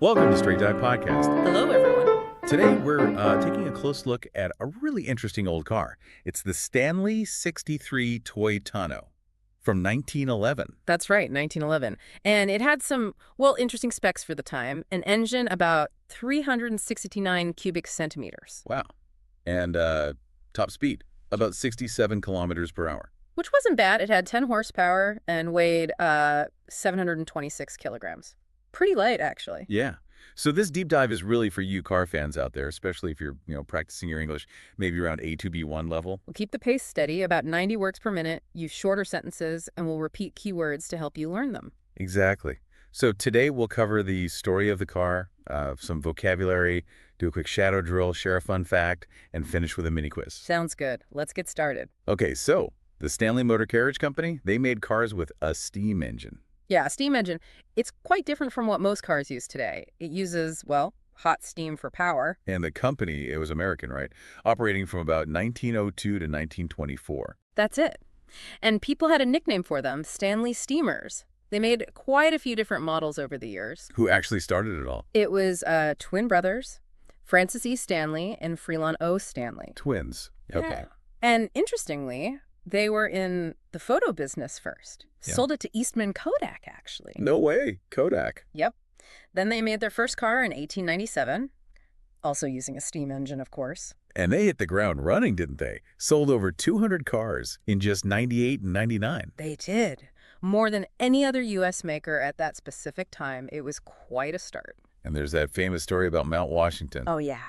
Welcome to Straight Dive Podcast. Hello, everyone. Today we're taking a close look at a really interesting old car. It's the Stanley 63 Toy Tonneau from 1911. That's right, 1911. And it had some, interesting specs for the time. An engine about 369 cubic centimeters. Wow. And top speed, about 67 kilometers per hour. Which wasn't bad. It had 10 horsepower and weighed 726 kilograms. Pretty light, actually. Yeah. So this deep dive is really for you car fans out there, especially if you're, practicing your English, maybe around A2B1 level. We'll keep the pace steady, about 90 words per minute, use shorter sentences, and we'll repeat keywords to help you learn them. Exactly. So today we'll cover the story of the car, some vocabulary, do a quick shadow drill, share a fun fact, and finish with a mini quiz. Sounds good. Let's get started. Okay, so the Stanley Motor Carriage Company, they made cars with a steam engine. Yeah, a steam engine. It's quite different from what most cars use today. It uses, hot steam for power. And the company, it was American, right? Operating from about 1902 to 1924. That's it. And people had a nickname for them, Stanley Steamers. They made quite a few different models over the years. Who actually started it all? It was twin brothers, Francis E. Stanley and Freelon O. Stanley. Twins. Okay. Yeah. And interestingly, they were in the photo business first. Yeah. Sold it to Eastman Kodak, actually. No way. Kodak. Yep. Then they made their first car in 1897, also using a steam engine, of course. And they hit the ground running, didn't they? Sold over 200 cars in just 98 and 99. They did. More than any other U.S. maker at that specific time. It was quite a start. And there's that famous story about Mount Washington. Oh, yeah.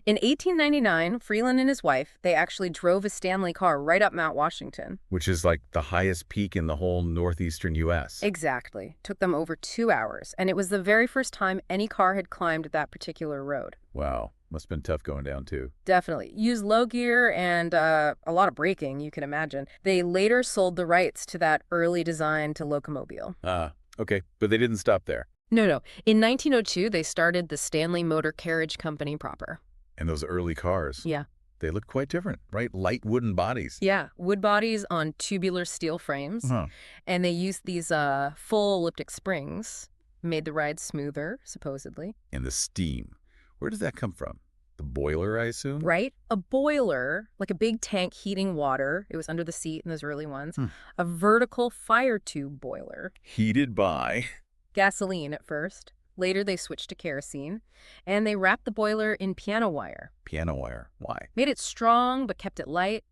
In 1899, Freeland and his wife, they actually drove a Stanley car right up Mount Washington. Which is like the highest peak in the whole northeastern U.S. Exactly. Took them over 2 hours. And it was the very first time any car had climbed that particular road. Wow. Must have been tough going down, too. Definitely. Used low gear and a lot of braking, you can imagine. They later sold the rights to that early design to locomobile. Ah, okay. But they didn't stop there. No. In 1902, they started the Stanley Motor Carriage Company proper. And those early cars. Yeah. They look quite different, right? Light wooden bodies. Yeah, wood bodies on tubular steel frames. Huh. And they used these full elliptic springs, made the ride smoother, supposedly. And the steam. Where does that come from? The boiler, I assume? Right? A boiler, like a big tank heating water. It was under the seat in those early ones. A vertical fire tube boiler. Heated by... Gasoline at first. Later, they switched to kerosene. And they wrapped the boiler in piano wire. Piano wire. Why? Made it strong, but kept it light.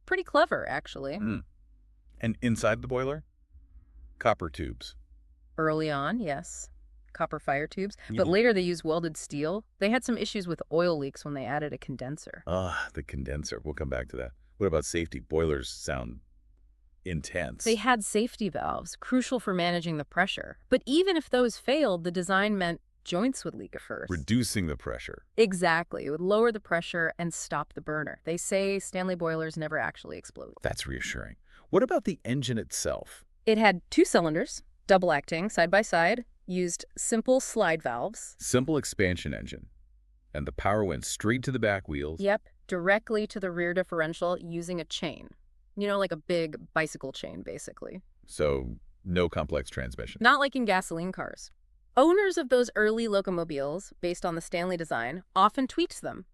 Pretty clever, actually. And inside the boiler? Copper tubes. Early on, yes. Copper fire tubes. Yeah. But later, they used welded steel. They had some issues with oil leaks when they added a condenser. The condenser. We'll come back to that. What about safety? Boilers sound intense. They had safety valves, crucial for managing the pressure. But even if those failed, the design meant joints would leak at first. Reducing the pressure. Exactly. It would lower the pressure and stop the burner. They say Stanley boilers never actually explode. That's reassuring. What about the engine itself? It had 2 cylinders, double-acting, side by side, used simple slide valves. Simple expansion engine. And the power went straight to the back wheels. Yep, directly to the rear differential using a chain. Like a big bicycle chain, basically. So, no complex transmission. Not like in gasoline cars. Owners of those early locomobiles, based on the Stanley design, often tweaked them.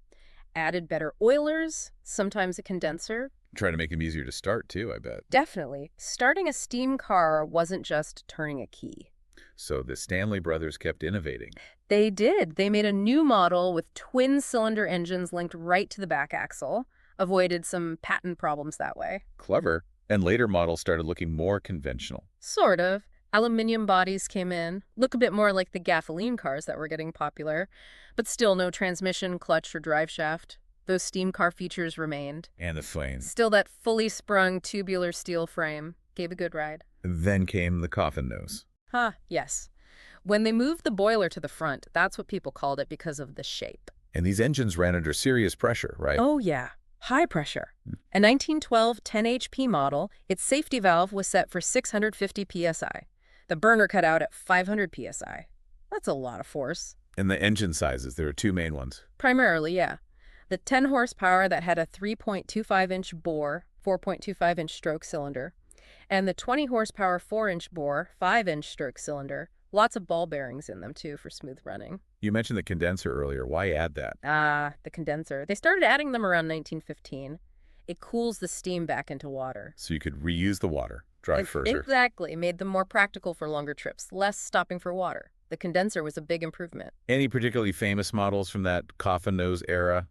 Added better oilers, sometimes a condenser. Try to make them easier to start, too, I bet. Definitely. Starting a steam car wasn't just turning a key. So the Stanley brothers kept innovating. They did. They made a new model with twin-cylinder engines linked right to the back axle. Avoided some patent problems that way. Clever. And later models started looking more conventional. Sort of. Aluminum bodies came in. Look a bit more like the gasoline cars that were getting popular. But still no transmission, clutch, or drive shaft. Those steam car features remained. And the flames. Still that fully sprung tubular steel frame. Gave a good ride. Then came the coffin nose. Yes. When they moved the boiler to the front, that's what people called it because of the shape. And these engines ran under serious pressure, right? Oh, yeah. High pressure. A 1912 10 HP model, its safety valve was set for 650 psi. The burner cut out at 500 psi. That's a lot of force. And the engine sizes, there are 2 main ones. Primarily, yeah. The 10 horsepower that had a 3.25-inch bore, 4.25-inch stroke cylinder, and the 20 horsepower 4-inch bore, 5-inch stroke cylinder, Lots of ball bearings in them, too, for smooth running. You mentioned the condenser earlier. Why add that? Ah, the condenser. They started adding them around 1915. It cools the steam back into water. So you could reuse the water, drive further. Exactly. Made them more practical for longer trips, less stopping for water. The condenser was a big improvement. Any particularly famous models from that coffin nose era?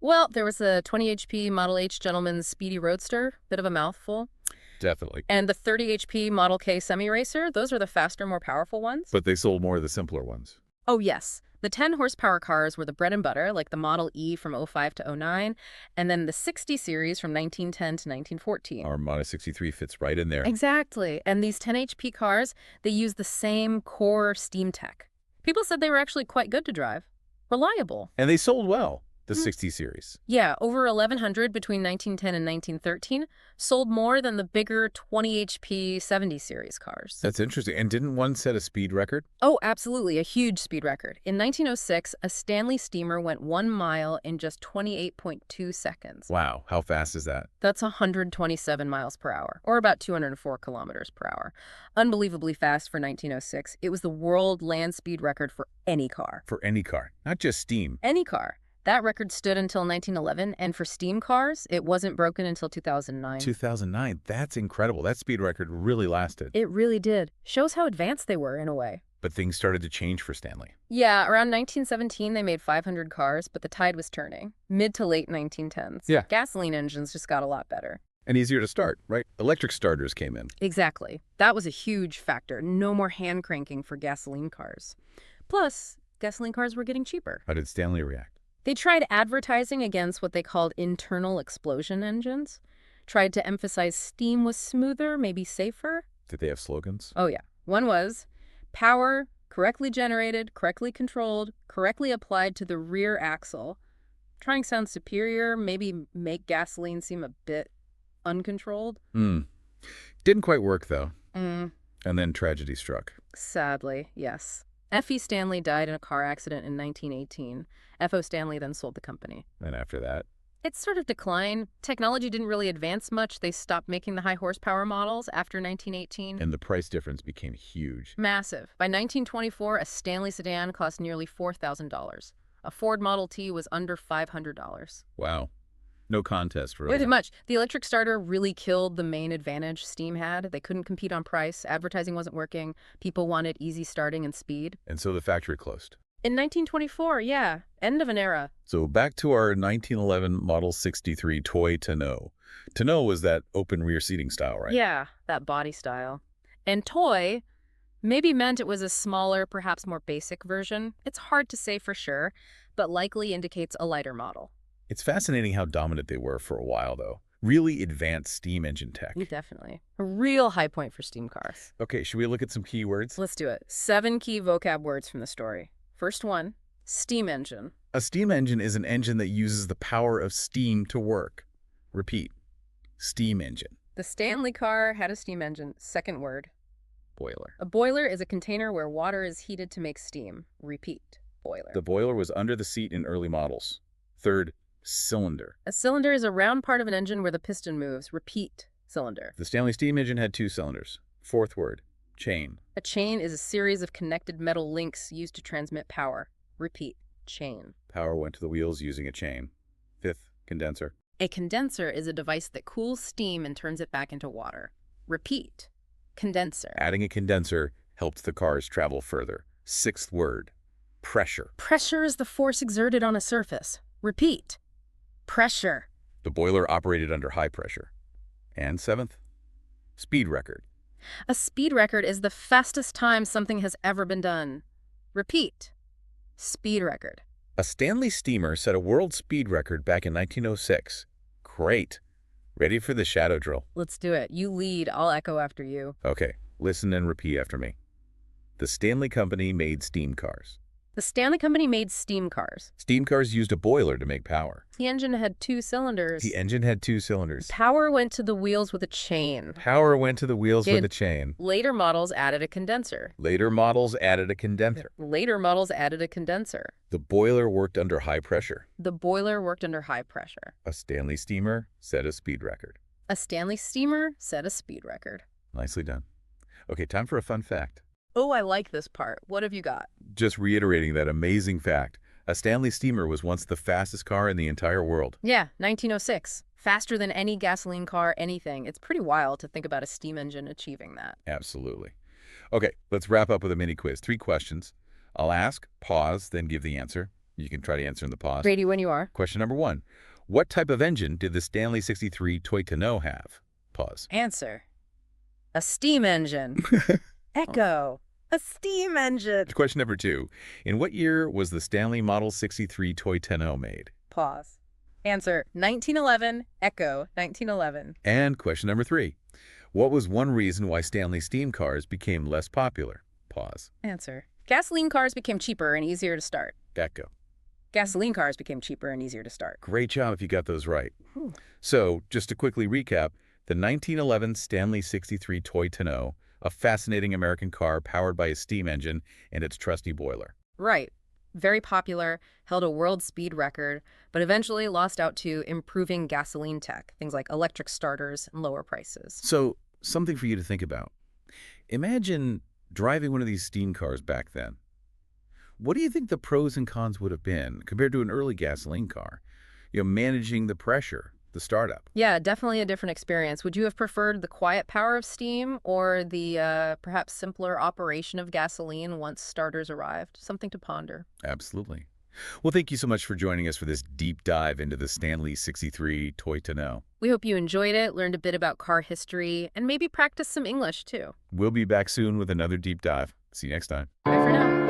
Well, there was the 20 HP Model H Gentleman's Speedy Roadster, bit of a mouthful. Definitely. And the 30 HP Model K Semi-Racer, those are the faster, more powerful ones. But they sold more of the simpler ones. Oh, yes. The 10 horsepower cars were the bread and butter, like the Model E from '05 to '09, and then the 60 series from 1910 to 1914. Our Model 63 fits right in there. Exactly. And these 10 HP cars, they use the same core steam tech. People said they were actually quite good to drive. Reliable. And they sold well, the 60 series. Yeah, over 1,100 between 1910 and 1913, sold more than the bigger 20 HP 70 series cars. That's interesting. And didn't one set a speed record? Oh, absolutely, a huge speed record. In 1906, a Stanley steamer went 1 mile in just 28.2 seconds. Wow, how fast is that? That's 127 miles per hour, or about 204 kilometers per hour. Unbelievably fast for 1906. It was the world land speed record for any car. For any car, not just steam. Any car. That record stood until 1911, and for steam cars, it wasn't broken until 2009. 2009, that's incredible. That speed record really lasted. It really did. Shows how advanced they were, in a way. But things started to change for Stanley. Yeah, around 1917, they made 500 cars, but the tide was turning. Mid to late 1910s. Yeah. Gasoline engines just got a lot better. And easier to start, right? Electric starters came in. Exactly. That was a huge factor. No more hand cranking for gasoline cars. Plus, gasoline cars were getting cheaper. How did Stanley react? They tried advertising against what they called internal explosion engines, tried to emphasize steam was smoother, maybe safer. Did they have slogans? Oh, yeah. One was, power, correctly generated, correctly controlled, correctly applied to the rear axle. Trying sound superior, maybe make gasoline seem a bit uncontrolled. Didn't quite work, though. Mm. And then tragedy struck. Sadly, yes. F.E. Stanley died in a car accident in 1918. F.O. Stanley then sold the company. And after that? It sort of declined. Technology didn't really advance much. They stopped making the high horsepower models after 1918. And the price difference became huge. Massive. By 1924, a Stanley sedan cost nearly $4,000. A Ford Model T was under $500. Wow. No contest, really. Pretty much. The electric starter really killed the main advantage steam had. They couldn't compete on price. Advertising wasn't working. People wanted easy starting and speed. And so the factory closed. In 1924, yeah. End of an era. So back to our 1911 Model 63 Toy Tonneau. Tonneau was that open rear seating style, right? Yeah, that body style. And toy maybe meant it was a smaller, perhaps more basic version. It's hard to say for sure, but likely indicates a lighter model. It's fascinating how dominant they were for a while, though. Really advanced steam engine tech. Definitely. A real high point for steam cars. Okay, should we look at some keywords? Let's do it. 7 key vocab words from the story. First one, steam engine. A steam engine is an engine that uses the power of steam to work. Repeat. Steam engine. The Stanley car had a steam engine. Second word, Boiler. a boiler is a container where water is heated to make steam. Repeat, boiler. The boiler was under the seat in early models. Third, cylinder. A cylinder is a round part of an engine where the piston moves. Repeat, cylinder. The Stanley steam engine had 2 cylinders. Fourth word, chain. A chain is a series of connected metal links used to transmit power. Repeat, chain. Power went to the wheels using a chain. Fifth, condenser. A condenser is a device that cools steam and turns it back into water. Repeat, condenser. Adding a condenser helped the cars travel further. Sixth word, pressure. Pressure is the force exerted on a surface. Repeat, pressure. The boiler operated under high pressure. And seventh, speed record. A speed record is the fastest time something has ever been done. Repeat, speed record. A Stanley steamer set a world speed record back in 1906. Great. Ready for the shadow drill? Let's do it. You lead, I'll echo after you. Okay, listen and repeat after me. The Stanley Company made steam cars. The Stanley Company made steam cars. Steam cars used a boiler to make power. The engine had 2 cylinders. The engine had 2 cylinders. Power went to the wheels with a chain. Power went to the wheels with a chain. Later models added a condenser. Later models added a condenser. Later models added a condenser. The boiler worked under high pressure. The boiler worked under high pressure. A Stanley steamer set a speed record. A Stanley steamer set a speed record. Nicely done. Okay, time for a fun fact. Oh, I like this part. What have you got? Just reiterating that amazing fact, a Stanley steamer was once the fastest car in the entire world. Yeah, 1906. Faster than any gasoline car, anything. It's pretty wild to think about a steam engine achieving that. Absolutely. Okay, let's wrap up with a mini quiz. 3 questions. I'll ask, pause, then give the answer. You can try to answer in the pause. Ready when you are. Question number 1. What type of engine did the Stanley 63 Toy Tonneau have? Pause. Answer. A steam engine. Echo. A steam engine. Question number 2. In what year was the Stanley Model 63 Toy Tonneau made? Pause. Answer. 1911. Echo. 1911. And question number 3. What was one reason why Stanley steam cars became less popular? Pause. Answer. Gasoline cars became cheaper and easier to start. Echo. Gasoline cars became cheaper and easier to start. Great job if you got those right. Whew. So, just to quickly recap, the 1911 Stanley 63 Toy Tonneau, a fascinating American car powered by a steam engine and its trusty boiler. Right. Very popular, held a world speed record, but eventually lost out to improving gasoline tech, things like electric starters and lower prices. So, something for you to think about. Imagine driving one of these steam cars back then. What do you think the pros and cons would have been compared to an early gasoline car? Managing the pressure, the startup. Yeah, definitely a different experience. Would you have preferred the quiet power of steam or the perhaps simpler operation of gasoline once starters arrived? Something to ponder. Absolutely. Well, thank you so much for joining us for this deep dive into the Stanley 63 Toy Tonneau. We hope you enjoyed it, learned a bit about car history, and maybe practiced some English too. We'll be back soon with another deep dive. See you next time. Bye for now.